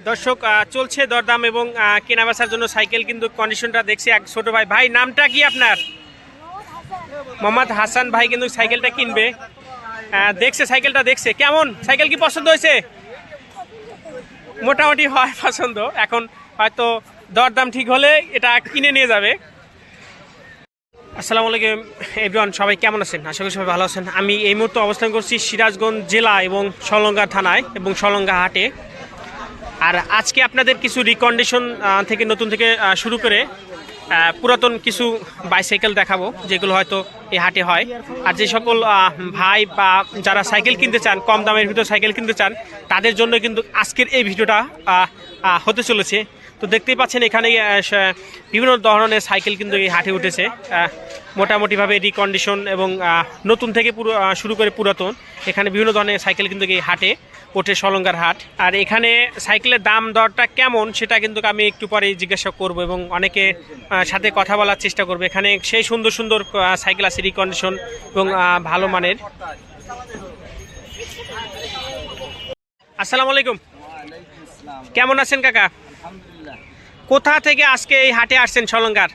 দর্শক চলছে দরদাম এবং কেনাবেচার জন্য সাইকেল কিন্তু কন্ডিশনটা দেখছি এক ছোট ভাই। ভাই নামটা কি আপনার? মোহাম্মদ হাসান ভাই কিন্তু সাইকেলটা কিনবে, দেখছে সাইকেলটা, দেখছে কেমন সাইকেল, কি পছন্দ হয়েছে? মোটামুটি হয় পছন্দ, এখন হয়তো দরদাম ঠিক হলে এটা কিনে নিয়ে যাবে। আসসালামু আলাইকুম এভরিওয়ান, সবাই কেমন আছেন? আশা করি সবাই ভালো আছেন। আমি এই মুহূর্তে অবস্থান করছি সিরাজগঞ্জ জেলা এবং সলঙ্গা থানায় এবং সলঙ্গা হাটে। আর আজকে আপনাদের কিছু রিকন্ডিশন থেকে নতুন থেকে শুরু করে পুরাতন কিছু বাইসাইকেল দেখাবো, যেগুলো হয়তো এই হাটে হয়। আর যে সকল ভাই বা যারা সাইকেল কিনতে চান, কম দামের ভিতর সাইকেল কিনতে চান, তাদের জন্য কিন্তু আজকের এই ভিডিওটা হতে চলেছে। তো দেখতেই পাচ্ছেন এখানে বিভিন্ন ধরনের সাইকেল কিন্তু এই হাটে উঠেছে, মোটামুটিভাবে রিকন্ডিশন এবং নতুন থেকে শুরু করে পুরাতন, এখানে বিভিন্ন ধরনের সাইকেল কিন্তু এই হাটে ওঠে, সলঙ্গার হাট। আর এখানে সাইকেলের দাম দরটা কেমন সেটা কিন্তু আমি একটু পরে জিজ্ঞাসা করব এবং অনেকে সাথে কথা বলার চেষ্টা করবো। এখানে সেই সুন্দর সুন্দর সাইকেল আছে রিকন্ডিশন এবং ভালো মানের। আসসালামু আলাইকুম, কেমন আছেন কাকা? কোথা থেকে আজকে এই হাটে আসছেন সলঙ্গার?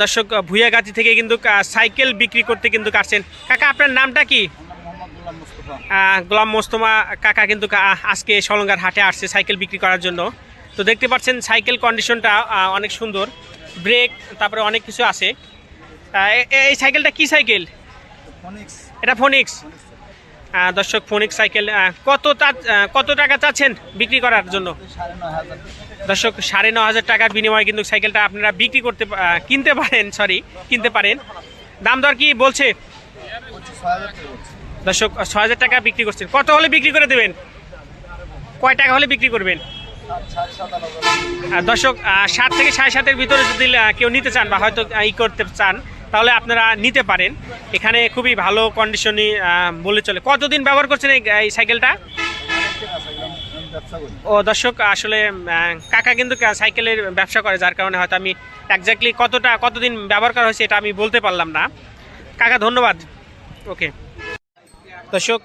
দর্শক ভুইয়াগাতি থেকে কিন্তু সাইকেল বিক্রি করতে কিন্তু আসছেন। কাকা আপনার নামটা কি? গোলাম মোস্তফা কাকা কিন্তু আজকে সলঙ্গার হাটে আসছে সাইকেল বিক্রি করার জন্য। তো দেখতে পাচ্ছেন সাইকেল কন্ডিশনটা অনেক সুন্দর, ব্রেক তারপরে অনেক কিছু আছে। এই সাইকেলটা কি সাইকেল? এটা ফোনিক্স। দর্শক ফোনিক্স সাইকেল কত টাকা চাচ্ছেন বিক্রি করার জন্য? দর্শক 9,500 টাকার বিনিময়ে কিন্তু সাইকেলটা আপনারা কিনতে পারেন। দাম দর কি বলছে? দর্শক 6,000 টাকা বিক্রি করছেন। কত হলে বিক্রি করে দেবেন? কয় টাকা হলে বিক্রি করবেন? দর্শক 7 থেকে 7.5-এর ভিতরে যদি কেউ নিতে চান বা হয়তো করতে চান, তাহলে আপনারা নিতে পারেন। এখানে খুবই ভালো কন্ডিশনই বলে চলে। কতদিন ব্যবহার করছেন এই সাইকেলটা? ও দর্শক আসলে কাকা কিন্তু সাইকেলের ব্যবসা করে, যার কারণে হয়তো আমি একজাক্টলি কতদিন ব্যবহার করা হয়েছে এটা আমি বলতে পারলাম না। কাকা ধন্যবাদ। ওকে দর্শক,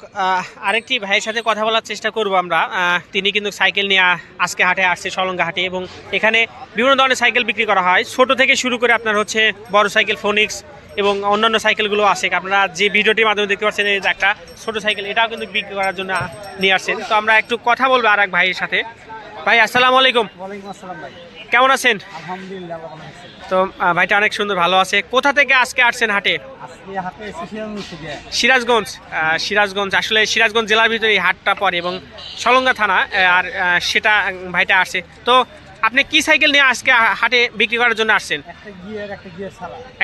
আরেকটি ভাইয়ের সাথে কথা বলার চেষ্টা করব আমরা। তিনি কিন্তু সাইকেল নিয়ে আজকে হাটে আসছে, সলঙ্গা হাটে, এবং এখানে বিভিন্ন ধরনের সাইকেল বিক্রি করা হয়, ছোট থেকে শুরু করে আপনার হচ্ছে বড় সাইকেল ফোনিক্স এবং অন্যান্য সাইকেলগুলো আছে। আপনারা যে ভিডিওটির মাধ্যমে দেখতে পাচ্ছেন এই যে একটা ছোটো সাইকেল, এটাও কিন্তু বিক্রি করার জন্য নিয়ে আসছেন। তো আমরা একটু কথা বলবো আর এক ভাইয়ের সাথে। ভাই আসসালামু আলাইকুম। ওয়ালাইকুম আসসালাম ভাই, কেমন আছেন? আলহামদুলিল্লাহ ভালো আছি। তো ভাইটা অনেক সুন্দর, ভালো আছে। কোথা থেকে আজকে আসছেন হাটে? আজকে হাটে এসেছি সিরাজগঞ্জ। আসলে সিরাজগঞ্জ জেলার ভিতরে এই হাটটা পড়ে এবং সলঙ্গা থানা, আর সেটা ভাইটা আসছে। তো আপনি কি সাইকেল নিয়ে আজকে হাটে বিক্রি করার জন্য আসছেন?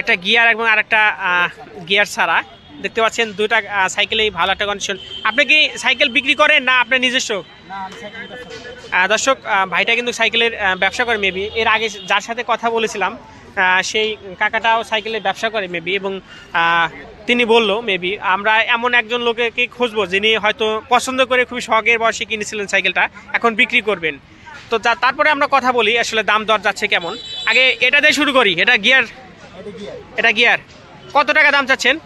একটা গিয়ার এবং আর একটা গিয়ার ছাড়া। দেখতে পাচ্ছেন দুইটা সাইকেলেই ভালো একটা কন্ডিশন। আপনি কি সাইকেল বিক্রি করেন না আপনার নিজস্ব? দর্শক ভাইটা কিন্তু সাইকেলের ব্যবসা করে মেবি। এর আগে যার সাথে কথা বলেছিলাম সেই কাকাটাও সাইকেলের ব্যবসা করে মেবি, এবং তিনি বললো মেবি আমরা এমন একজন লোককে খুঁজবো যিনি হয়তো পছন্দ করে খুবই শখের বয়সে কিনেছিলেন সাইকেলটা, এখন বিক্রি করবেন। তো তারপরে আমরা কথা বলি আসলে দাম দর যাচ্ছে কেমন। আগে এটা দিয়ে শুরু করি। এটা গিয়ার কত টাকা দাম চাচ্ছেন?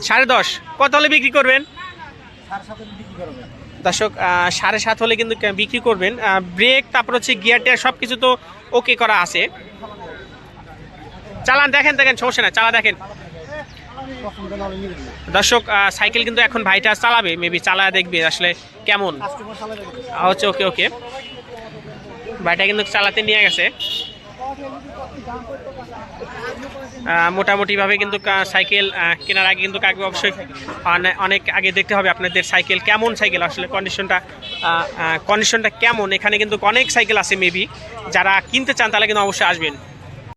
10.5। কত হলে বিক্রি করবেন? দর্শক 7.5 হলে কিন্তু বিক্রি করবেন। ব্রেক তারপর হচ্ছে গিয়ার টিয়ার সব কিছু তো ওকে করা আছে। চালান দেখেন, সমস্যা না, চালা দেখেন। দর্শক সাইকেল কিন্তু এখন ভাইটা চালাবে, মেবি চালায় দেখবে আসলে কেমন হচ্ছে। ওকে ভাইটা কিন্তু চালাতে নিয়ে গেছে। মোটামুটিভাবে কিন্তু সাইকেল কেনার আগে কিন্তু কাকে অবশ্যই অনেক আগে দেখতে হবে আপনাদের সাইকেল কেমন, সাইকেল আসলে কন্ডিশনটা কেমন। এখানে কিন্তু অনেক সাইকেল আছে মেবি, যারা কিনতে চান তাহলে কিন্তু অবশ্যই আসবেন।